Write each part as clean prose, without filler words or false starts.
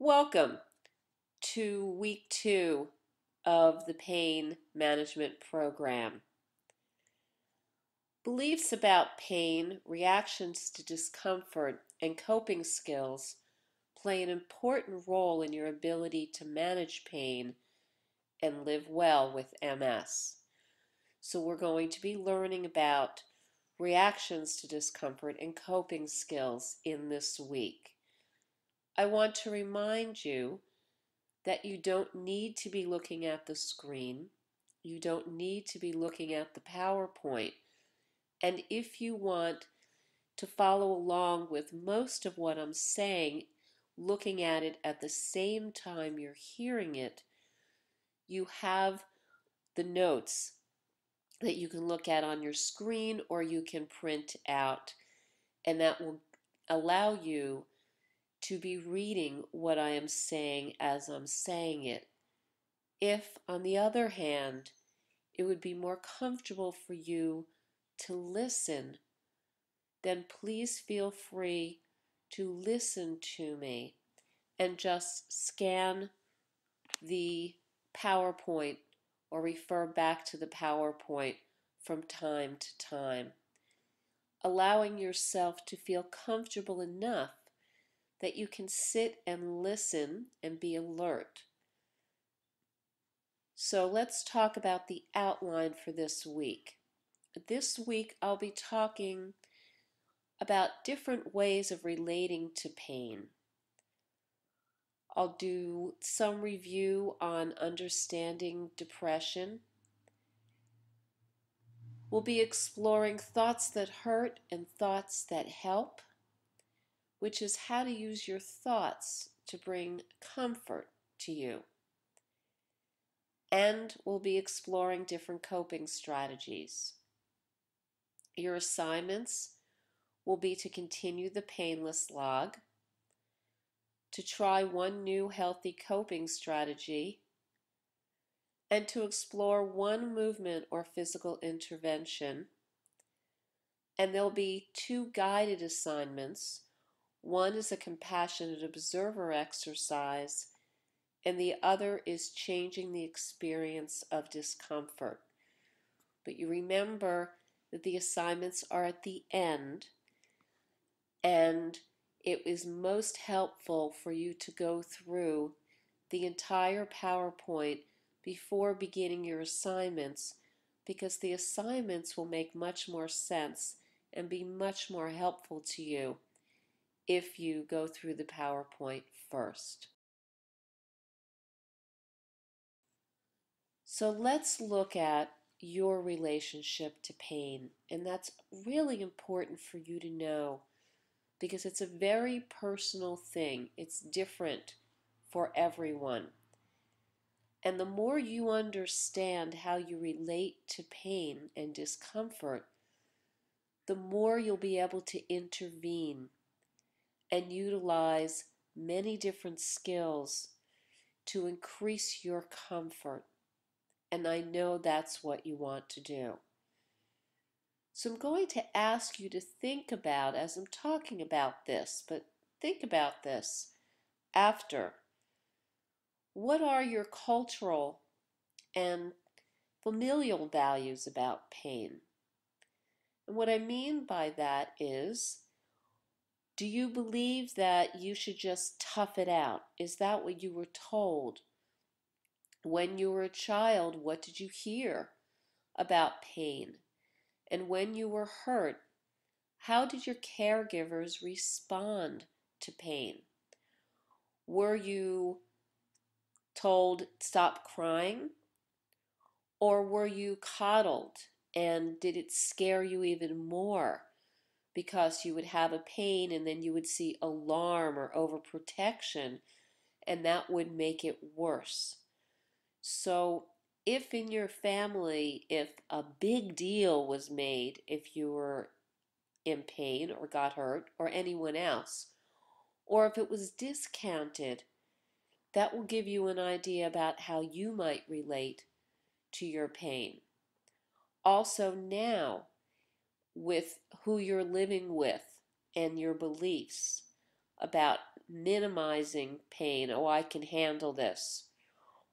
Welcome to week 2 of the pain management program. Beliefs about pain, reactions to discomfort, and coping skills play an important role in your ability to manage pain and live well with MS. So we're going to be learning about reactions to discomfort and coping skills in this week. I want to remind you that you don't need to be looking at the screen. You don't need to be looking at the PowerPoint. And if you want to follow along with most of what I'm saying, looking at it at the same time you're hearing it, you have the notes that you can look at on your screen or you can print out, and that will allow you to be reading what I am saying as I'm saying it. If, on the other hand, it would be more comfortable for you to listen, then please feel free to listen to me and just scan the PowerPoint or refer back to the PowerPoint from time to time, allowing yourself to feel comfortable enough that you can sit and listen and be alert. So let's talk about the outline for this week. This week I'll be talking about different ways of relating to pain. I'll do some review on understanding depression. We'll be exploring thoughts that hurt and thoughts that help, which is how to use your thoughts to bring comfort to you. And we'll be exploring different coping strategies. Your assignments will be to continue the painless log, to try one new healthy coping strategy, and to explore one movement or physical intervention. And there'll be 2 guided assignments. One is a compassionate observer exercise, and the other is changing the experience of discomfort. But you remember that the assignments are at the end, and it is most helpful for you to go through the entire PowerPoint before beginning your assignments, because the assignments will make much more sense and be much more helpful to you if you go through the PowerPoint first. So let's look at your relationship to pain, and that's really important for you to know because it's a very personal thing. It's different for everyone. And the more you understand how you relate to pain and discomfort, the more you'll be able to intervene and utilize many different skills to increase your comfort. And I know that's what you want to do. So I'm going to ask you to think about, as I'm talking about this, but think about this after. What are your cultural and familial values about pain? And what I mean by that is, do you believe that you should just tough it out? Is that what you were told? When you were a child, what did you hear about pain? And when you were hurt, how did your caregivers respond to pain? Were you told stop crying? Or were you coddled, and did it scare you even more because you would have a pain and then you would see alarm or overprotection, and that would make it worse? So if in your family, if a big deal was made if you were in pain or got hurt, or anyone else, or if it was discounted, that will give you an idea about how you might relate to your pain. Also now, with who you're living with and your beliefs, about minimizing pain. Oh, I can handle this.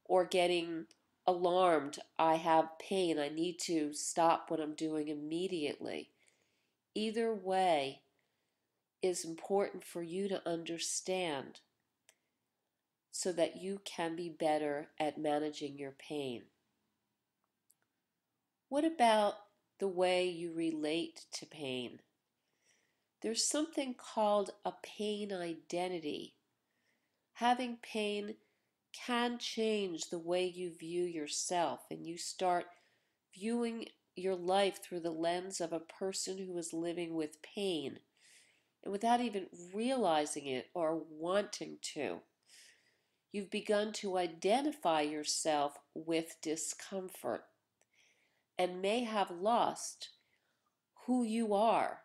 Or getting alarmed. I have pain. I need to stop what I'm doing immediately. Either way is important for you to understand so that you can be better at managing your pain. What about the way you relate to pain? There's something called a pain identity. Having pain can change the way you view yourself, and you start viewing your life through the lens of a person who is living with pain, and without even realizing it or wanting to. You've begun to identify yourself with discomfort and may have lost who you are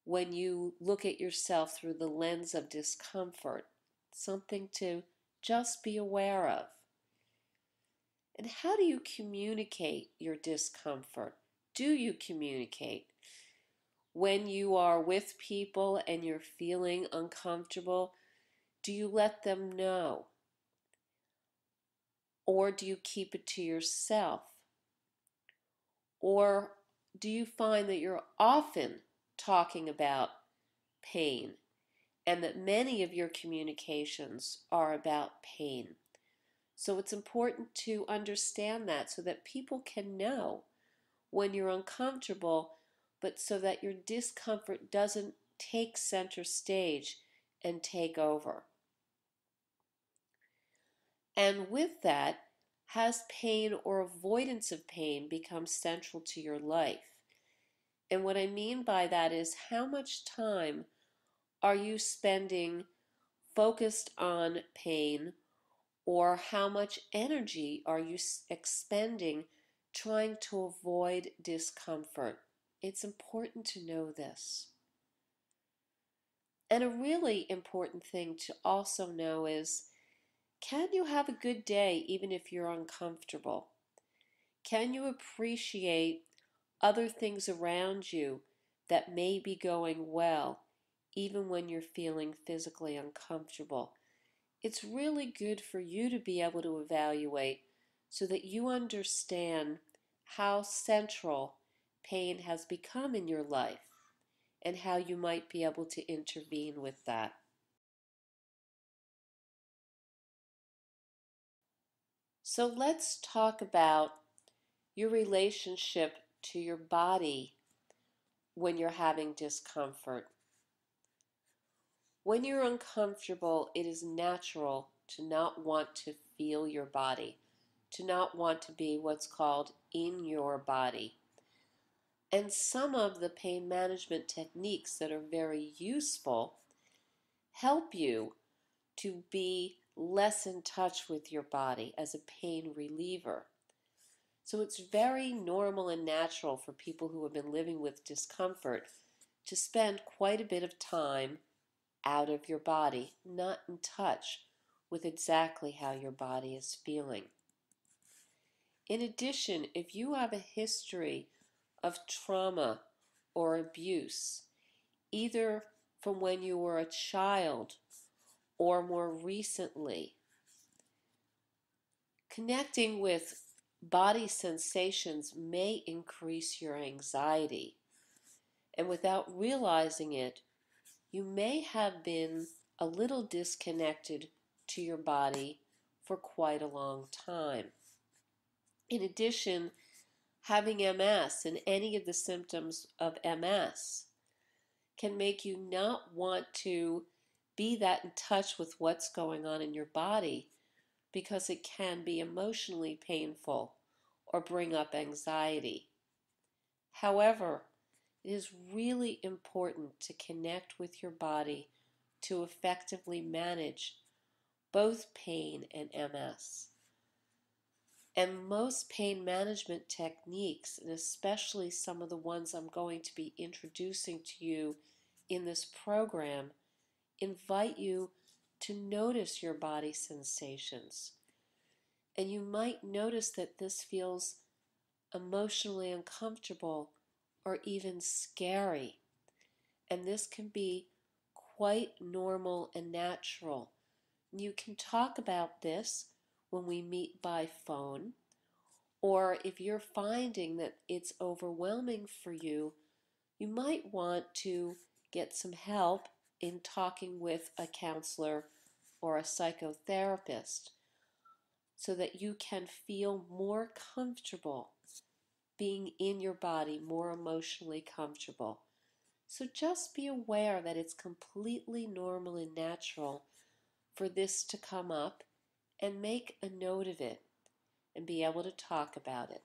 when you look at yourself through the lens of discomfort. Something to just be aware of. And how do you communicate your discomfort? Do you communicate? When you are with people and you're feeling uncomfortable, do you let them know? Or do you keep it to yourself? Or do you find that you're often talking about pain and that many of your communications are about pain? So it's important to understand that so that people can know when you're uncomfortable, but so that your discomfort doesn't take center stage and take over. And with that, has pain or avoidance of pain become central to your life? And what I mean by that is how much time are you spending focused on pain, or how much energy are you expending trying to avoid discomfort? It's important to know this. And a really important thing to also know is, can you have a good day even if you're uncomfortable? Can you appreciate other things around you that may be going well even when you're feeling physically uncomfortable? It's really good for you to be able to evaluate so that you understand how central pain has become in your life and how you might be able to intervene with that. So let's talk about your relationship to your body when you're having discomfort. When you're uncomfortable, it is natural to not want to feel your body, to not want to be what's called in your body. And some of the pain management techniques that are very useful help you to be less in touch with your body as a pain reliever. So it's very normal and natural for people who have been living with discomfort to spend quite a bit of time out of your body, not in touch with exactly how your body is feeling. In addition, if you have a history of trauma or abuse, either from when you were a child or more recently, connecting with body sensations may increase your anxiety. And without realizing it, you may have been a little disconnected to your body for quite a long time. In addition, having MS and any of the symptoms of MS can make you not want to be that in touch with what's going on in your body because it can be emotionally painful or bring up anxiety. However, it is really important to connect with your body to effectively manage both pain and MS. And most pain management techniques, and especially some of the ones I'm going to be introducing to you in this program, invite you to notice your body sensations. And you might notice that this feels emotionally uncomfortable or even scary. And this can be quite normal and natural. You can talk about this when we meet by phone, or if you're finding that it's overwhelming for you, you might want to get some help in talking with a counselor or a psychotherapist so that you can feel more comfortable being in your body, more emotionally comfortable. So just be aware that it's completely normal and natural for this to come up, and make a note of it and be able to talk about it.